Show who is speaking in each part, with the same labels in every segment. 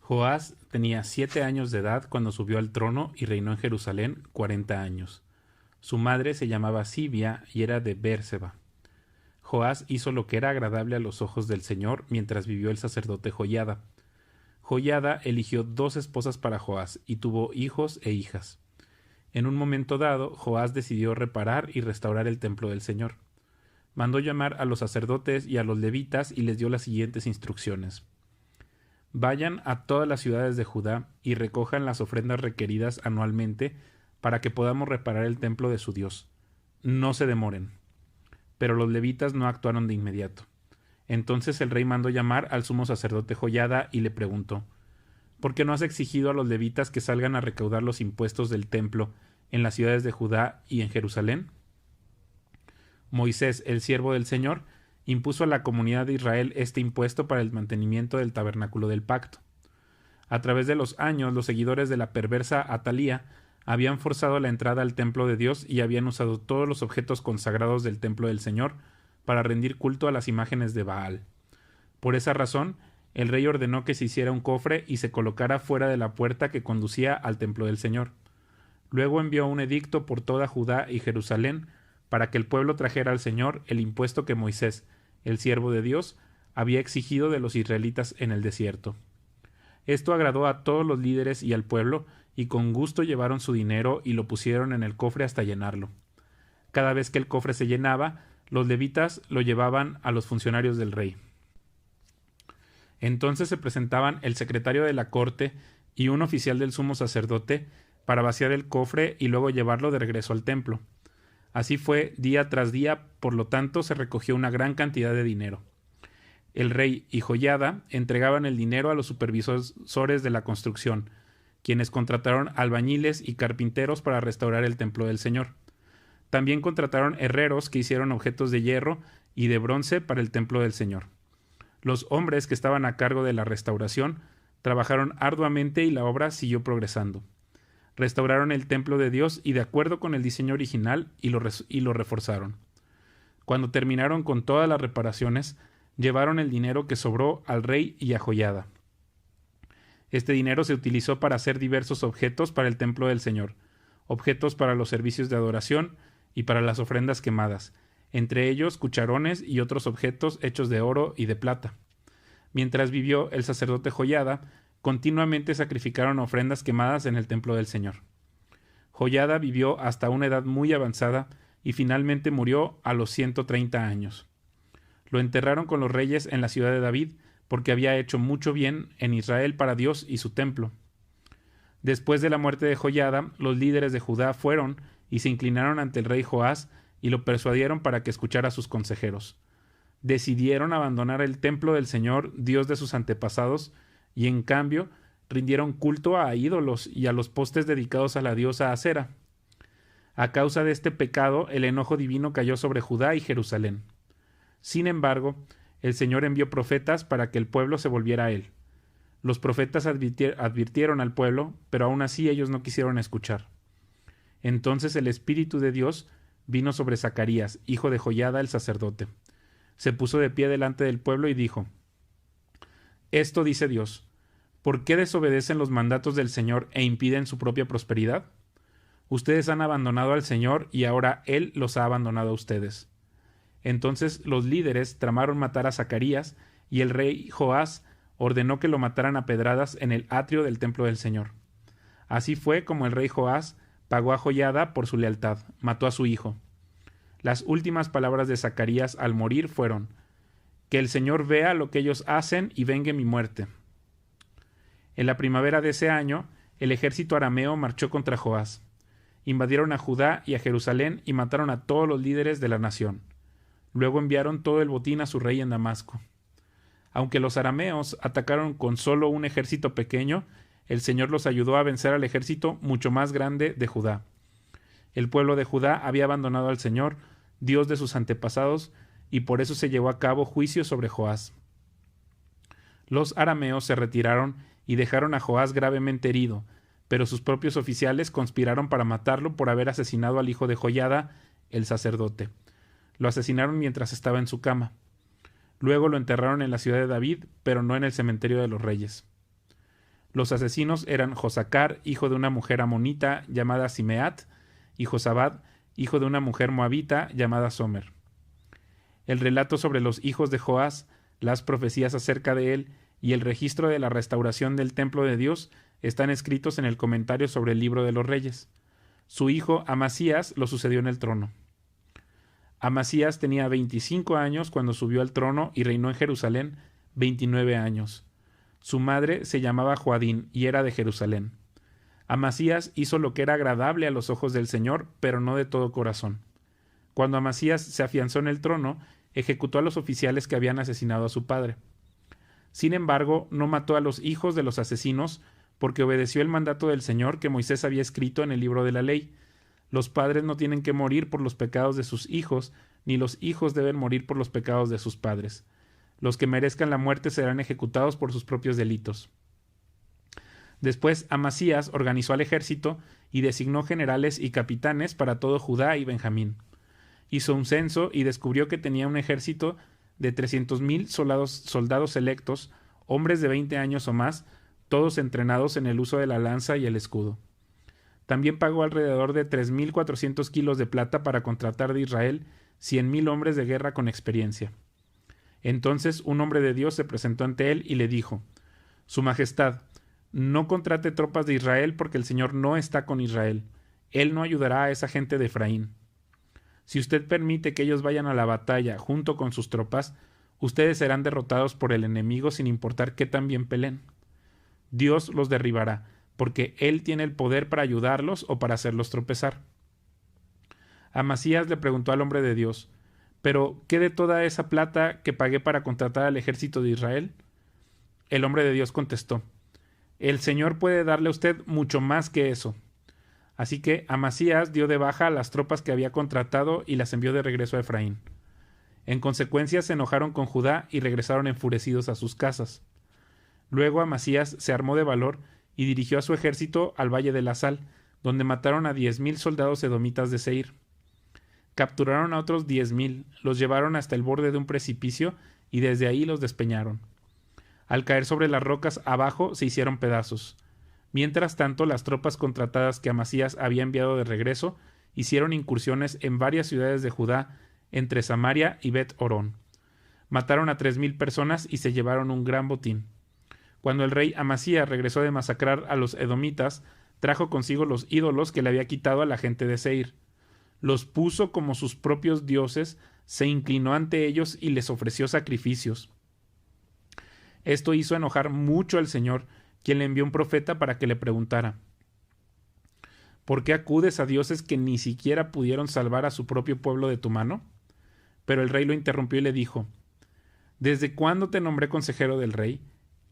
Speaker 1: Joás tenía 7 años de edad cuando subió al trono y reinó en Jerusalén 40 años. Su madre se llamaba Sibia y era de Bérseba. Joás hizo lo que era agradable a los ojos del Señor mientras vivió el sacerdote Joiada. Joiada eligió 2 esposas para Joás y tuvo hijos e hijas. En un momento dado, Joás decidió reparar y restaurar el templo del Señor. Mandó llamar a los sacerdotes y a los levitas y les dio las siguientes instrucciones. Vayan a todas las ciudades de Judá y recojan las ofrendas requeridas anualmente para que podamos reparar el templo de su Dios. No se demoren. Pero los levitas no actuaron de inmediato. Entonces el rey mandó llamar al sumo sacerdote Joiada y le preguntó: ¿Por qué no has exigido a los levitas que salgan a recaudar los impuestos del templo en las ciudades de Judá y en Jerusalén? Moisés, el siervo del Señor, impuso a la comunidad de Israel este impuesto para el mantenimiento del tabernáculo del pacto. A través de los años, los seguidores de la perversa Atalía habían forzado la entrada al templo de Dios y habían usado todos los objetos consagrados del templo del Señor para rendir culto a las imágenes de Baal. Por esa razón, el rey ordenó que se hiciera un cofre y se colocara fuera de la puerta que conducía al templo del Señor. Luego envió un edicto por toda Judá y Jerusalén para que el pueblo trajera al Señor el impuesto que Moisés, el siervo de Dios, había exigido de los israelitas en el desierto. Esto agradó a todos los líderes y al pueblo, y con gusto llevaron su dinero y lo pusieron en el cofre hasta llenarlo. Cada vez que el cofre se llenaba, los levitas lo llevaban a los funcionarios del rey. Entonces se presentaban el secretario de la corte y un oficial del sumo sacerdote para vaciar el cofre y luego llevarlo de regreso al templo. Así fue día tras día, por lo tanto se recogió una gran cantidad de dinero. El rey y Joiada entregaban el dinero a los supervisores de la construcción, quienes contrataron albañiles y carpinteros para restaurar el templo del Señor. También contrataron herreros que hicieron objetos de hierro y de bronce para el templo del Señor. Los hombres que estaban a cargo de la restauración trabajaron arduamente y la obra siguió progresando. Restauraron el templo de Dios y de acuerdo con el diseño original y lo reforzaron. Cuando terminaron con todas las reparaciones, llevaron el dinero que sobró al rey y a Joiada. Este dinero se utilizó para hacer diversos objetos para el templo del Señor, objetos para los servicios de adoración y para las ofrendas quemadas, entre ellos cucharones y otros objetos hechos de oro y de plata. Mientras vivió el sacerdote Joiada, continuamente sacrificaron ofrendas quemadas en el templo del Señor. Joiada vivió hasta una edad muy avanzada y finalmente murió a los 130 años. Lo enterraron con los reyes en la ciudad de David, porque había hecho mucho bien en Israel para Dios y su templo. Después de la muerte de Joiada, los líderes de Judá fueron y se inclinaron ante el rey Joás y lo persuadieron para que escuchara a sus consejeros. Decidieron abandonar el templo del Señor, Dios de sus antepasados, y en cambio rindieron culto a ídolos y a los postes dedicados a la diosa Acera. A causa de este pecado, el enojo divino cayó sobre Judá y Jerusalén. Sin embargo, el Señor envió profetas para que el pueblo se volviera a él. Los profetas advirtieron al pueblo, pero aún así ellos no quisieron escuchar. Entonces el Espíritu de Dios vino sobre Zacarías, hijo de Joiada el sacerdote. Se puso de pie delante del pueblo y dijo: Esto dice Dios: ¿por qué desobedecen los mandatos del Señor e impiden su propia prosperidad? Ustedes han abandonado al Señor y ahora Él los ha abandonado a ustedes. Entonces los líderes tramaron matar a Zacarías y el rey Joás ordenó que lo mataran a pedradas en el atrio del templo del Señor. Así fue como el rey Joás pagó a Joiada por su lealtad, mató a su hijo. Las últimas palabras de Zacarías al morir fueron: que el Señor vea lo que ellos hacen y vengue mi muerte. En la primavera de ese año, el ejército arameo marchó contra Joás. Invadieron a Judá y a Jerusalén y mataron a todos los líderes de la nación. Luego enviaron todo el botín a su rey en Damasco. Aunque los arameos atacaron con solo un ejército pequeño, el Señor los ayudó a vencer al ejército mucho más grande de Judá. El pueblo de Judá había abandonado al Señor, Dios de sus antepasados, y por eso se llevó a cabo juicio sobre Joás. Los arameos se retiraron y dejaron a Joás gravemente herido, pero sus propios oficiales conspiraron para matarlo por haber asesinado al hijo de Joiada, el sacerdote. Lo asesinaron mientras estaba en su cama. Luego lo enterraron en la ciudad de David, pero no en el cementerio de los reyes. Los asesinos eran Josacar, hijo de una mujer amonita llamada Simeat, y Josabad, hijo de una mujer moabita llamada Somer. El relato sobre los hijos de Joás, las profecías acerca de él y el registro de la restauración del templo de Dios están escritos en el comentario sobre el libro de los reyes. Su hijo Amasías lo sucedió en el trono. Amasías tenía 25 años cuando subió al trono y reinó en Jerusalén 29 años. Su madre se llamaba Joadín y era de Jerusalén. Amasías hizo lo que era agradable a los ojos del Señor, pero no de todo corazón. Cuando Amasías se afianzó en el trono, ejecutó a los oficiales que habían asesinado a su padre. Sin embargo, no mató a los hijos de los asesinos, porque obedeció el mandato del Señor que Moisés había escrito en el libro de la ley. Los padres no tienen que morir por los pecados de sus hijos, ni los hijos deben morir por los pecados de sus padres. Los que merezcan la muerte serán ejecutados por sus propios delitos. Después Amasías organizó al ejército y designó generales y capitanes para todo Judá y Benjamín. Hizo un censo y descubrió que tenía un ejército de 300,000 soldados selectos, hombres de 20 años o más, todos entrenados en el uso de la lanza y el escudo. También pagó alrededor de 3,400 kilos de plata para contratar de Israel 100,000 hombres de guerra con experiencia. Entonces un hombre de Dios se presentó ante él y le dijo: Su Majestad, no contrate tropas de Israel porque el Señor no está con Israel. Él no ayudará a esa gente de Efraín. Si usted permite que ellos vayan a la batalla junto con sus tropas, ustedes serán derrotados por el enemigo sin importar qué tan bien peleen. Dios los derribará, porque Él tiene el poder para ayudarlos o para hacerlos tropezar. Amasías le preguntó al hombre de Dios: ¿Pero qué de toda esa plata que pagué para contratar al ejército de Israel? El hombre de Dios contestó: El Señor puede darle a usted mucho más que eso. Así que Amasías dio de baja a las tropas que había contratado y las envió de regreso a Efraín. En consecuencia se enojaron con Judá y regresaron enfurecidos a sus casas. Luego Amasías se armó de valor y dirigió a su ejército al valle de la Sal, donde mataron a 10,000 soldados edomitas de Seir. Capturaron a otros 10,000, los llevaron hasta el borde de un precipicio y desde ahí los despeñaron. Al caer sobre las rocas abajo se hicieron pedazos. Mientras tanto, las tropas contratadas que Amasías había enviado de regreso hicieron incursiones en varias ciudades de Judá, entre Samaria y Bet-Orón. Mataron a 3,000 personas y se llevaron un gran botín. Cuando el rey Amasías regresó de masacrar a los edomitas, trajo consigo los ídolos que le había quitado a la gente de Seir. Los puso como sus propios dioses, se inclinó ante ellos y les ofreció sacrificios. Esto hizo enojar mucho al Señor, quien le envió un profeta para que le preguntara: ¿Por qué acudes a dioses que ni siquiera pudieron salvar a su propio pueblo de tu mano? Pero el rey lo interrumpió y le dijo: ¿Desde cuándo te nombré consejero del rey?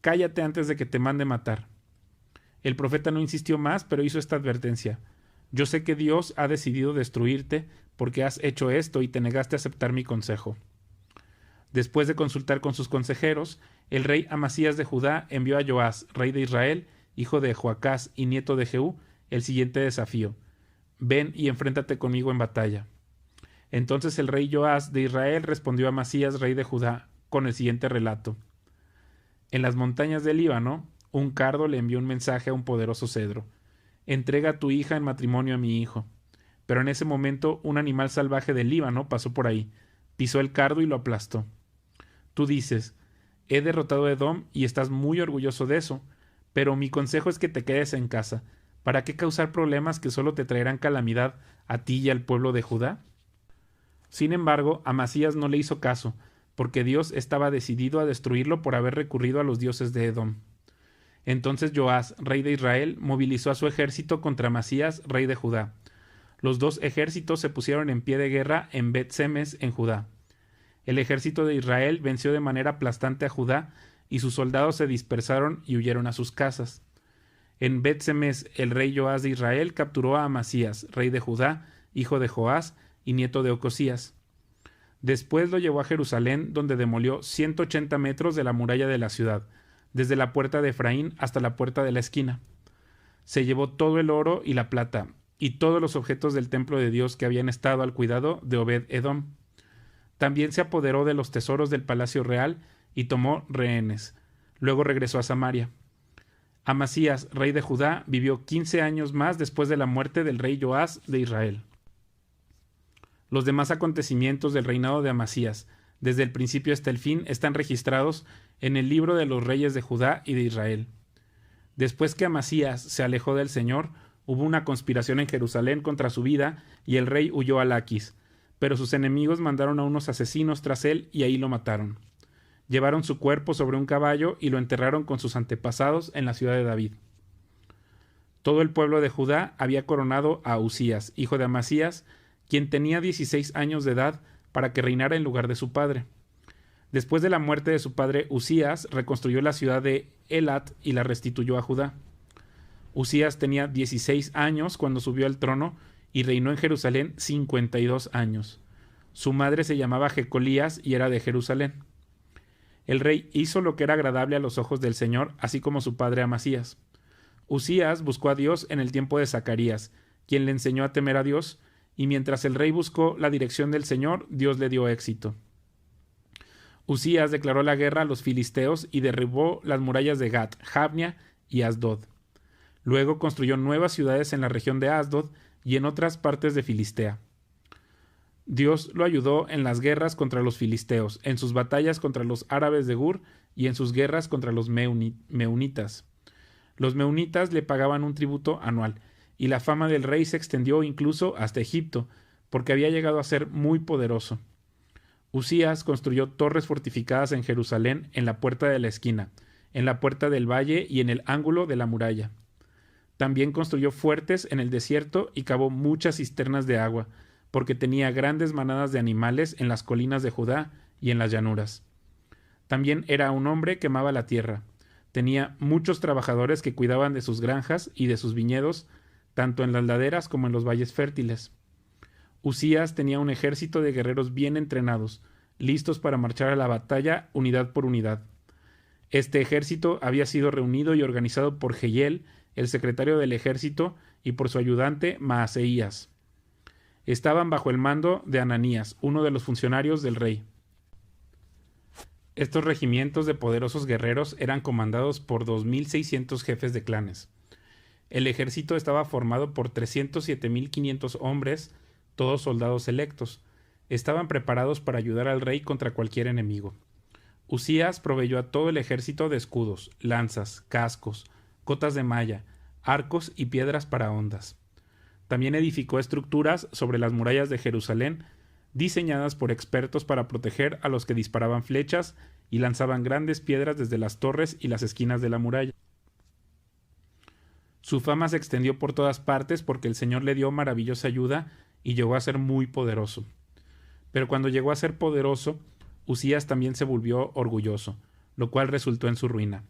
Speaker 1: Cállate antes de que te mande matar. El profeta no insistió más, pero hizo esta advertencia: Yo sé que Dios ha decidido destruirte porque has hecho esto y te negaste a aceptar mi consejo. Después de consultar con sus consejeros, el rey Amasías de Judá envió a Joás, rey de Israel, hijo de Joacás y nieto de Jehú, el siguiente desafío: Ven y enfréntate conmigo en batalla. Entonces el rey Joás de Israel respondió a Amasías, rey de Judá, con el siguiente relato: En las montañas del Líbano, un cardo le envió un mensaje a un poderoso cedro: Entrega a tu hija en matrimonio a mi hijo. Pero en ese momento un animal salvaje del Líbano pasó por ahí, pisó el cardo y lo aplastó. Tú dices: He derrotado a Edom y estás muy orgulloso de eso, pero mi consejo es que te quedes en casa. ¿Para qué causar problemas que solo te traerán calamidad a ti y al pueblo de Judá? Sin embargo, Amasías no le hizo caso, porque Dios estaba decidido a destruirlo por haber recurrido a los dioses de Edom. Entonces Joás, rey de Israel, movilizó a su ejército contra Amasías, rey de Judá. Los dos ejércitos se pusieron en pie de guerra en Bet-Semes, en Judá. El ejército de Israel venció de manera aplastante a Judá, y sus soldados se dispersaron y huyeron a sus casas. En Bet-Semes, el rey Joás de Israel capturó a Amasías, rey de Judá, hijo de Joás y nieto de Ocosías. Después lo llevó a Jerusalén, donde demolió 180 metros de la muralla de la ciudad, desde la puerta de Efraín hasta la puerta de la esquina. Se llevó todo el oro y la plata, y todos los objetos del templo de Dios que habían estado al cuidado de Obed-Edom. También se apoderó de los tesoros del palacio real y tomó rehenes. Luego regresó a Samaria. Amasías, rey de Judá, vivió 15 años más después de la muerte del rey Joás de Israel. Los demás acontecimientos del reinado de Amasías, desde el principio hasta el fin, están registrados en el libro de los reyes de Judá y de Israel. Después que Amasías se alejó del Señor, hubo una conspiración en Jerusalén contra su vida y el rey huyó a Laquis, pero sus enemigos mandaron a unos asesinos tras él y ahí lo mataron. Llevaron su cuerpo sobre un caballo y lo enterraron con sus antepasados en la ciudad de David. Todo el pueblo de Judá había coronado a Usías, hijo de Amasías, quien tenía 16 años de edad, para que reinara en lugar de su padre. Después de la muerte de su padre Usías, reconstruyó la ciudad de Elat y la restituyó a Judá. Usías tenía 16 años cuando subió al trono y reinó en Jerusalén 52 años. Su madre se llamaba Jecolías y era de Jerusalén. El rey hizo lo que era agradable a los ojos del Señor, así como su padre Amasías. Usías buscó a Dios en el tiempo de Zacarías, quien le enseñó a temer a Dios, y mientras el rey buscó la dirección del Señor, Dios le dio éxito. Usías declaró la guerra a los filisteos y derribó las murallas de Gat, Jabnia y Asdod. Luego construyó nuevas ciudades en la región de Asdod y en otras partes de Filistea. Dios lo ayudó en las guerras contra los filisteos, en sus batallas contra los árabes de Gur y en sus guerras contra los meunitas. Los meunitas le pagaban un tributo anual, y la fama del rey se extendió incluso hasta Egipto, porque había llegado a ser muy poderoso. Usías construyó torres fortificadas en Jerusalén, en la puerta de la esquina, en la puerta del valle y en el ángulo de la muralla. También construyó fuertes en el desierto y cavó muchas cisternas de agua, porque tenía grandes manadas de animales en las colinas de Judá y en las llanuras. También era un hombre que amaba la tierra. Tenía muchos trabajadores que cuidaban de sus granjas y de sus viñedos, tanto en las laderas como en los valles fértiles. Usías tenía un ejército de guerreros bien entrenados, listos para marchar a la batalla unidad por unidad. Este ejército había sido reunido y organizado por Jehiel, el secretario del ejército, y por su ayudante Maaseías. Estaban bajo el mando de Ananías, uno de los funcionarios del rey. Estos regimientos de poderosos guerreros eran comandados por 2.600 jefes de clanes. El ejército estaba formado por 307.500 hombres, todos soldados electos. Estaban preparados para ayudar al rey contra cualquier enemigo. Usías proveyó a todo el ejército de escudos, lanzas, cascos, cotas de malla, arcos y piedras para hondas. También edificó estructuras sobre las murallas de Jerusalén, diseñadas por expertos para proteger a los que disparaban flechas y lanzaban grandes piedras desde las torres y las esquinas de la muralla. Su fama se extendió por todas partes porque el Señor le dio maravillosa ayuda y llegó a ser muy poderoso. Pero cuando llegó a ser poderoso, Usías también se volvió orgulloso, lo cual resultó en su ruina.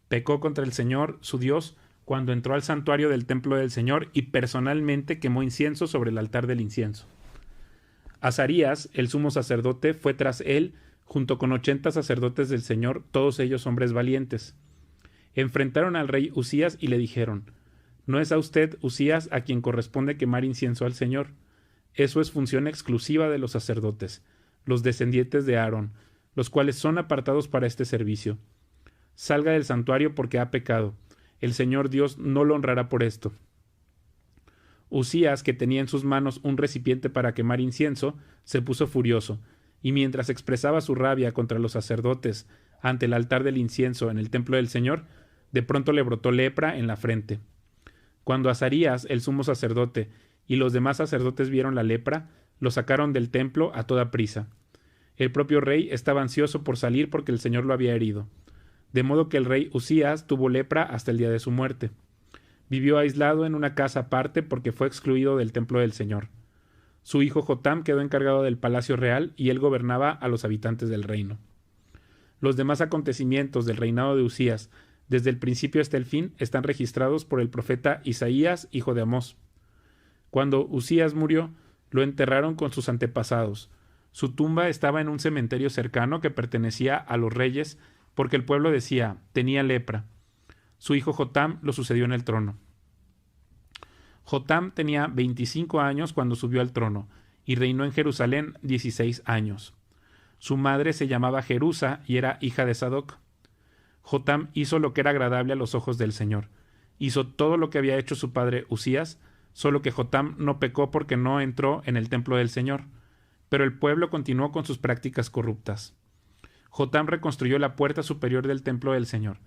Speaker 1: Pecó contra el Señor, su Dios, cuando entró al santuario del templo del Señor y personalmente quemó incienso sobre el altar del incienso. Azarías, el sumo sacerdote, fue tras él, junto con 80 sacerdotes del Señor, todos ellos hombres valientes. Enfrentaron al rey Usías y le dijeron: «¿No es a usted, Usías, a quien corresponde quemar incienso al Señor? Eso es función exclusiva de los sacerdotes, los descendientes de Aarón, los cuales son apartados para este servicio. Salga del santuario porque ha pecado. El Señor Dios no lo honrará por esto». Usías, que tenía en sus manos un recipiente para quemar incienso, se puso furioso, y mientras expresaba su rabia contra los sacerdotes ante el altar del incienso en el templo del Señor, de pronto le brotó lepra en la frente. Cuando Azarías, el sumo sacerdote, y los demás sacerdotes vieron la lepra, lo sacaron del templo a toda prisa. El propio rey estaba ansioso por salir porque el Señor lo había herido. De modo que el rey Usías tuvo lepra hasta el día de su muerte. Vivió aislado en una casa aparte porque fue excluido del templo del Señor. Su hijo Jotam quedó encargado del palacio real y él gobernaba a los habitantes del reino. Los demás acontecimientos del reinado de Usías, desde el principio hasta el fin, están registrados por el profeta Isaías, hijo de Amós. Cuando Usías murió, lo enterraron con sus antepasados. Su tumba estaba en un cementerio cercano que pertenecía a los reyes, porque el pueblo decía: tenía lepra. Su hijo Jotam lo sucedió en el trono. Jotam tenía 25 años cuando subió al trono, y reinó en Jerusalén 16 años. Su madre se llamaba Jerusa y era hija de Sadoc. Jotam hizo lo que era agradable a los ojos del Señor. Hizo todo lo que había hecho su padre Usías, solo que Jotam no pecó porque no entró en el templo del Señor. Pero el pueblo continuó con sus prácticas corruptas. Jotam reconstruyó la puerta superior del templo del Señor.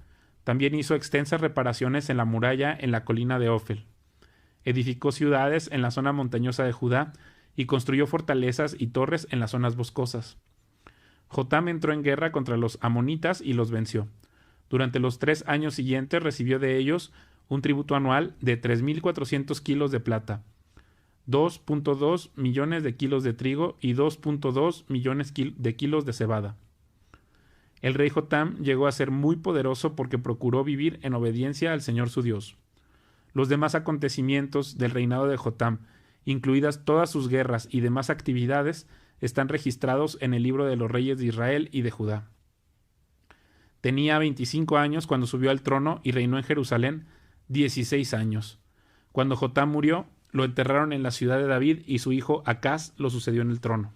Speaker 1: También hizo extensas reparaciones en la muralla en la colina de Ofel. Edificó ciudades en la zona montañosa de Judá y construyó fortalezas y torres en las zonas boscosas. Jotam entró en guerra contra los amonitas y los venció. Durante los 3 años siguientes recibió de ellos un tributo anual de 3,400 kilos de plata, 2,2 millones de kilos de trigo y 2,2 millones de kilos de cebada. El rey Jotam llegó a ser muy poderoso porque procuró vivir en obediencia al Señor su Dios. Los demás acontecimientos del reinado de Jotam, incluidas todas sus guerras y demás actividades, están registrados en el libro de los reyes de Israel y de Judá. Tenía 25 años cuando subió al trono y reinó en Jerusalén 16 años. Cuando Jotam murió, lo enterraron en la ciudad de David y su hijo Acaz lo sucedió en el trono.